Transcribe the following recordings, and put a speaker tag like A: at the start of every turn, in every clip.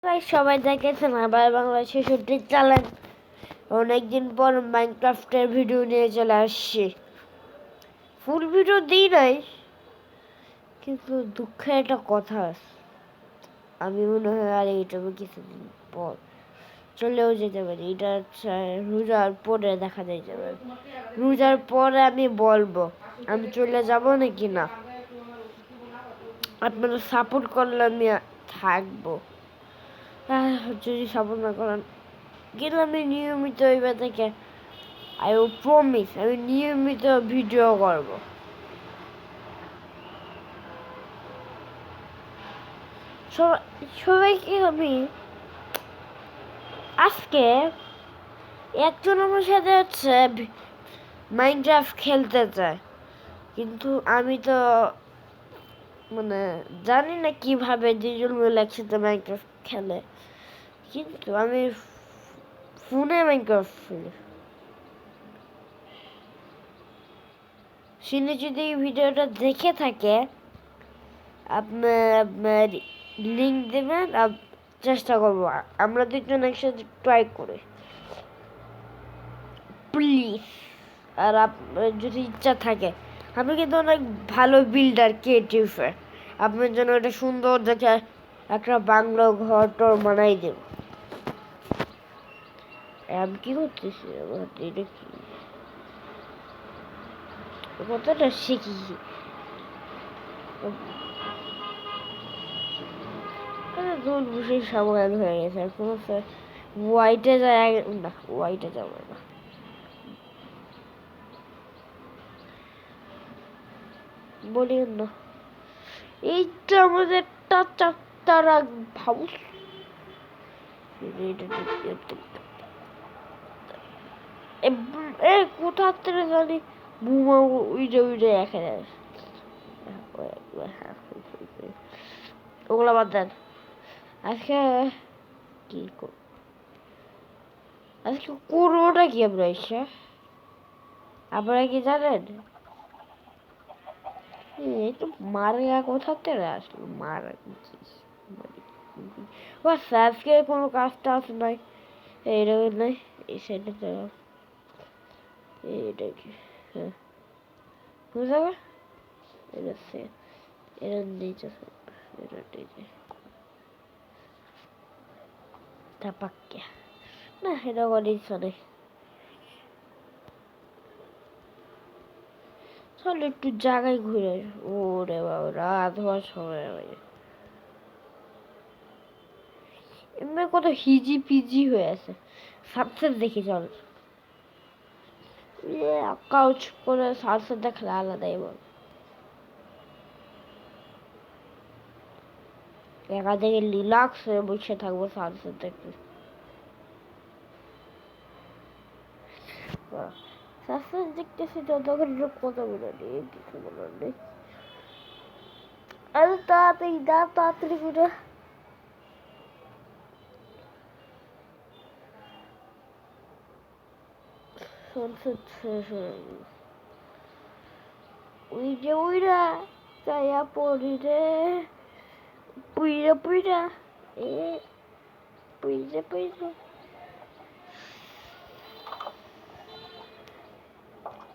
A: Guys সবাই দেখেছেন আবার বাংলাদেশে শুটিং চ্যালেঞ্জ অনেকদিন পর মাইনক্রাফটের ভিডিও নিয়ে চলে আসছি। ফুল ভিডিও দিই নাই, কিন্তু দুঃখের একটা কথা আছে, আমি মনে হয় আর ইউটিউবে কিছুদিন পর চলেও যেতে পারি। এটা রোজার পরে দেখা যাবে। রোজার পরে আমি বলবো আমি চলে যাব নাকি না। আপনারা সাপোর্ট করলে আমি থাকবো, যদি সাপোর্ট না করেন কিন্তু আমি নিয়মিত এবার থেকে আই উইল প্রমিস আমি নিয়মিত ভিডিও করব। সবাইকে আমি আজকে একজন আমার সাথে হচ্ছে মাইনক্রাফট খেলতে চায়, কিন্তু আমি তো মানে জানি না কিভাবে দুজন মিলে একসাথে মাইনক্রাফট খেলে, কিন্তু আমি ফোনে মাইনক্রাফট খেলি। সিনে যদি এই ভিডিওটা দেখে থাকে আপনার লিঙ্ক দেবেন, চেষ্টা করবো আমরা দুজন একসাথে ট্রাই করি প্লিজ। আর আপনার যদি ইচ্ছা থাকে, আমি কিন্তু অনেক ভালো বিল্ডার ক্রিয়েটিভের, আপনার জন্য একটা সুন্দর দেখে একটা বাংলো ঘর টর বানাই দেব। আমি কি করতেছি, এটা কি কতটা শিখি দূর বসে সময় হয়ে গেছে। আর কোনো হোয়াইটে যায় না, হোয়াইটে যাবে না। বলি না, এইটা আমাদের চারটারা হাউস। কোথা থেকে জানি বুমা উইডে উইডে দেখা যায়। ওগুলা বাদ দেন। আজকে কি আজকে করবোটা কি আমরা এসে, আপনারা কি জানেন? এই তো মারা কোথা থেকে আসলো, মারা আজকে কোনো কাজ টাজ নাই, এইরকম নাই। এই সাইডে তো এইটা কি, হ্যাঁ বুঝা গেল। এটা সে এটা নিচে এটা নিচে তাপাক্কে না, এটা কোনো ইচ্ছা নেই। চল একটু জায়গায় ঘুরে। ওরে বাবা, রাত হওয়ার সময় হয়ে এমনি কত হিজি পিজি হয়ে আছে। সানসেট দেখি চল, কাউচ করে সানসেট দেখলে আলাদাই বল। একা থেকে রিল্যাক্স হয়ে বসে থাকবো সানসেট দেখতে। সানসেট দেখতেছি যতক্ষণ কত মিনিট কিছু বলার নেই। আরে তাড়াতাড়ি তাড়াতাড়ি করে সানসেট শেষ হয়ে গেল। ওই যে ওইরা চাইয়া পড়ি রে, পুইরা পুইরা এ পুইরা পুইরা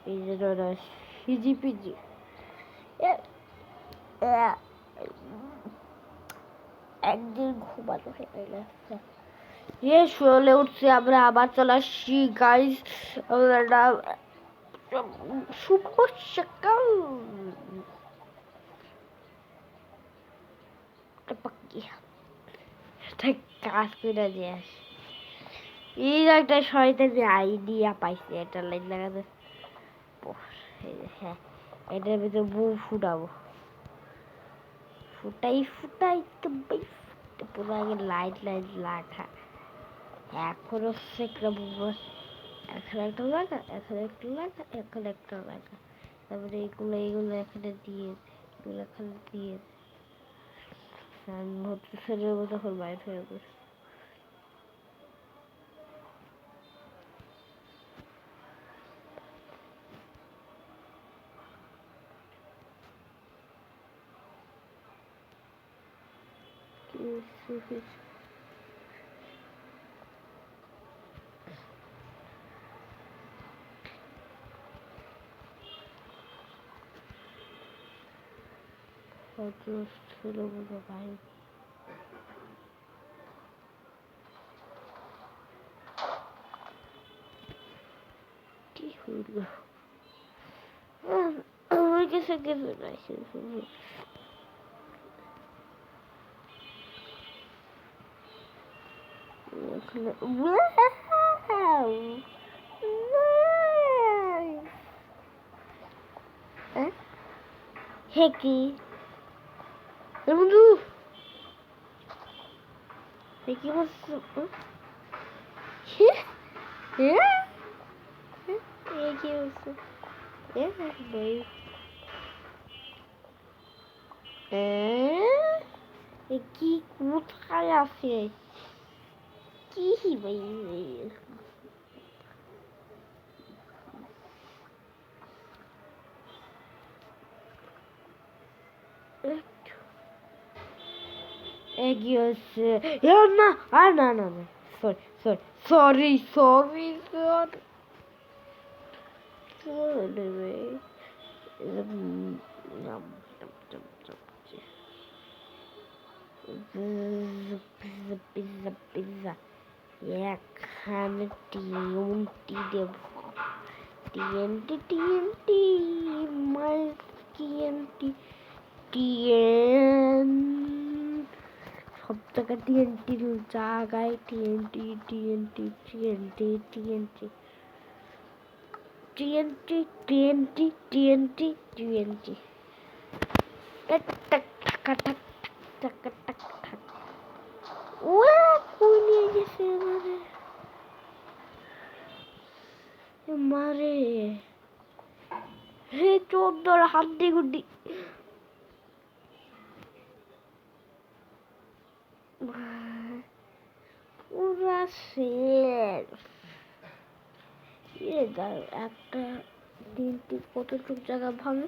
A: এই যে ওরা হিজি পিজি একদিন ঘুমানো হয়ে গেছে। শুলে উঠছি আমরা, আবার চলে আসছি গাইস। আমরা শুভ সকাল। কাজ করে দিয়ে আসি। এই একটা শয়তানি আইডিয়া পাইছি, একটা লাইন লাগাতে। হ্যাঁ, এটার ভিতরে বউ ফুটাবো, ফুটাই তো পুরো আগে লাইট লাইট লাগা। এখন হচ্ছে একটা বউ, এখন একটা লাগা, এখন একটা লাগা, এখন একটা লাগা। তারপরে এইগুলো এখানে দিয়ে, এগুলো এখানে দিয়ে ভর্তি ছেলের মতো তখন বাইর হয়ে গেছে। কত ছিল বলো ভাই। কি হইল আমার কাছে কিছু নাই হে কি বন্ধু হে কি বলছো কি বলছো কি কোথায় আছে কি ভাই এগিয়ে আসছে না আর না না না sorry sorry sorry sorry pizza pizza এখানে টিএনটি দেব টিএনটি টিএনটি মাই টিএনটি টিএন সব জায়গায় টিএনটির জায়গায় TNT TNT TNT TNT TNT TNT TNT TNT টাক টাক টাক টাক টাক টাক টাক ও কই নিয়ে গেছে মারে হে 14 হাড্ডি গুড্ডি পুরা শেষ একটা দিনটি কতটুক জায়গা ভাঙে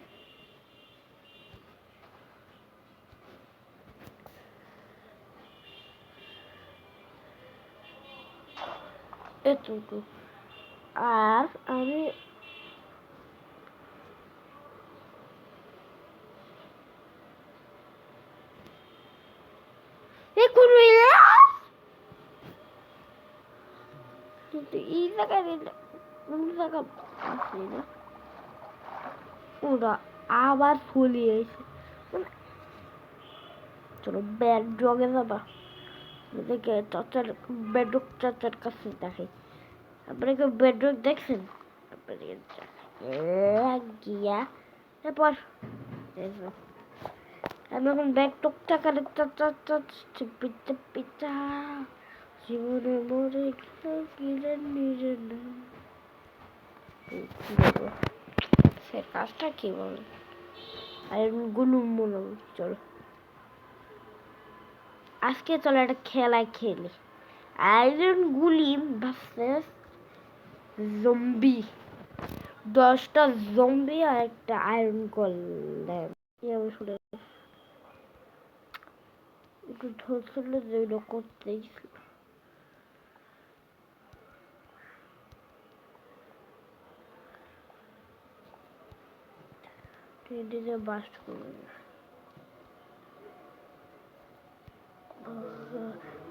A: এতটুকু আর আমি কিন্তু এই জায়গায় ওরা আবার ফুলিয়েছে চলো ব্যাড ডগে যাবা দেখে চাচার বেডরুক চাচার কাছে দেখে আপনারা কেউ বেডরুক দেখছেন গিয়া তারপর আমি এখন ব্যাগ টুকটাক পিঠা পিঠা জীবনে মরে গেলে নিজের নাম সে কাজটা কি বলে আর গুলুম বললাম চলো আজকে চলো একটা খেলা খেলি আয়রন গুলিম ভার্সেস জম্বি 10টা জম্বি আর একটা আয়রন গোলেম শুনে একটু ধরছিল যেগুলো করতেই এদিকে বাস্ট করবে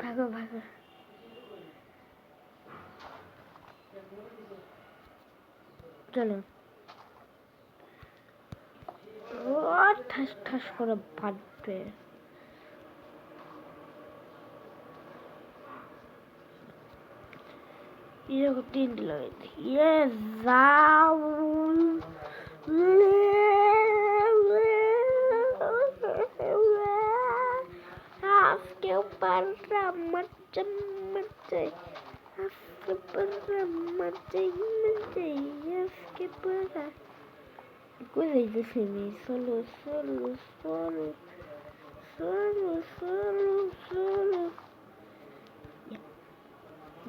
A: ভাগো ভাগো চলো ঠাস ঠাস করে ফাটবে এরকম 3 লাগাইতে যাও আজকে পাররা মারছে মারছে আজকে পাররা মারছে মারছে আজকে পাররা কই যাইতেছে নি চলো চলো চলো চলো চলো চলো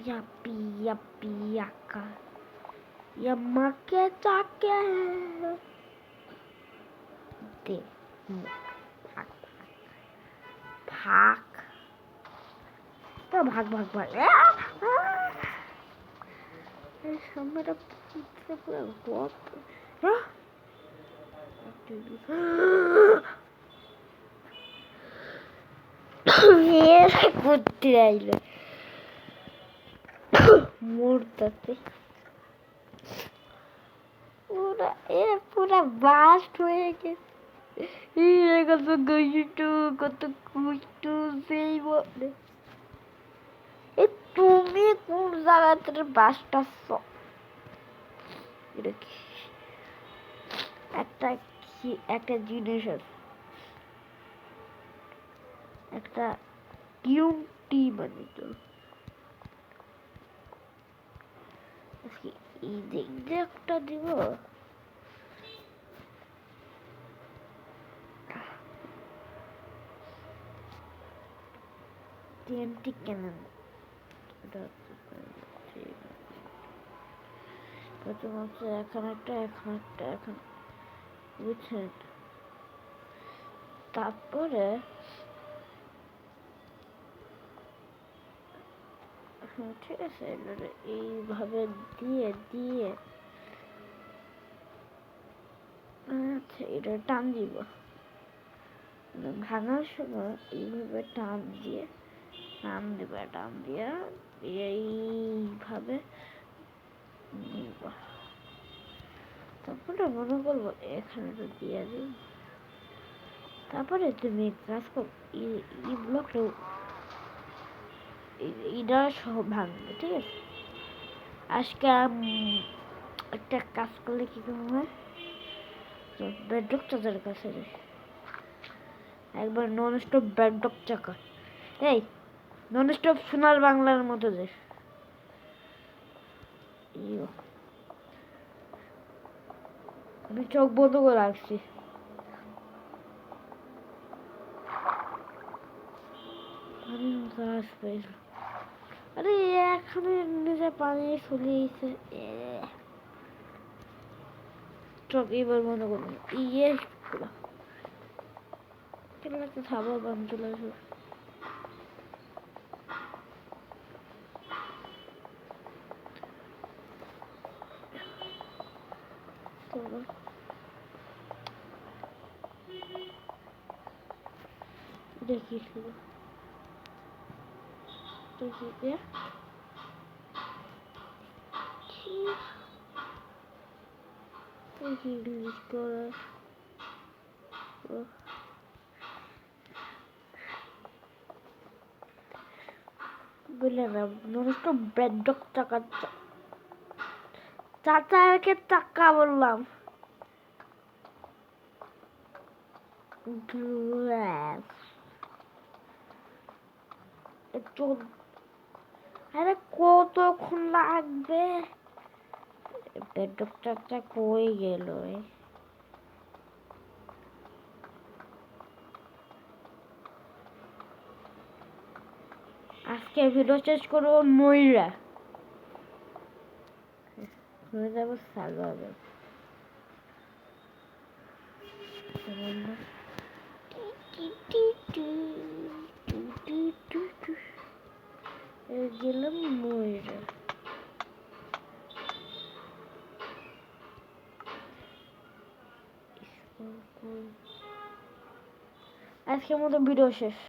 A: ইয়াপি ইয়াপি ইয়াকা ইয়ামাকে চাকে দে ভাগ ভাগ তো ভাগ ভাগ ভাগ সামনেটা পুরো গত এরা করতে আইলো মরতাছে পুরা এরা পুরা বাস্ট হয়ে গেছে কত কষ্ট কত কষ্ট সেই বলে তুমি কোন জায়গাতে বাসটা এটা কি একটা কি একটা জিনিস আছে একটা কিউটি মানে তো এই দেখতে একটা দিব টিএমটি কেন প্রথম হচ্ছে এখন একটা এখন বুঝছেন তারপরে ঠিক আছে এইভাবে দিয়ে দিয়ে আচ্ছা এটা টান দিব ভাঙার সময় এইভাবে টান দিয়ে টান দিয়ে এইভাবে নিব তারপরে মনে করবো এখানে তো দিয়ে দিই তারপরে তুমি কাজ করো এই ব্লকটা এটা সহ ভাঙবে ঠিক আছে আজকে একটা কাজ করলে কি হয় বেডরক চার্জার কাছে একবার নন স্টপ বেডরক চাকা এই নন স্টপ সোনার বাংলার মতো যে আমি চোখ বন্ধ করে রাখছি আরে এখানে নিজে পানি ফুলিয়েছে চোখ এবার মনে করবো ইয়ে খেলাতে থামো বাম চলে আসো দেখিস দেখি ইংলিশ করা বলে না নষ্ট বেডক টাকা চাচাকে টাকা বললাম আরে কতক্ষণ লাগবে বেডক চাচা কই গেল আজকে ভিডিও শেষ করবো ময়রা হয়ে যাবো সাগর গেলাম ময়রা আজকের মতো ভিডিও শেষ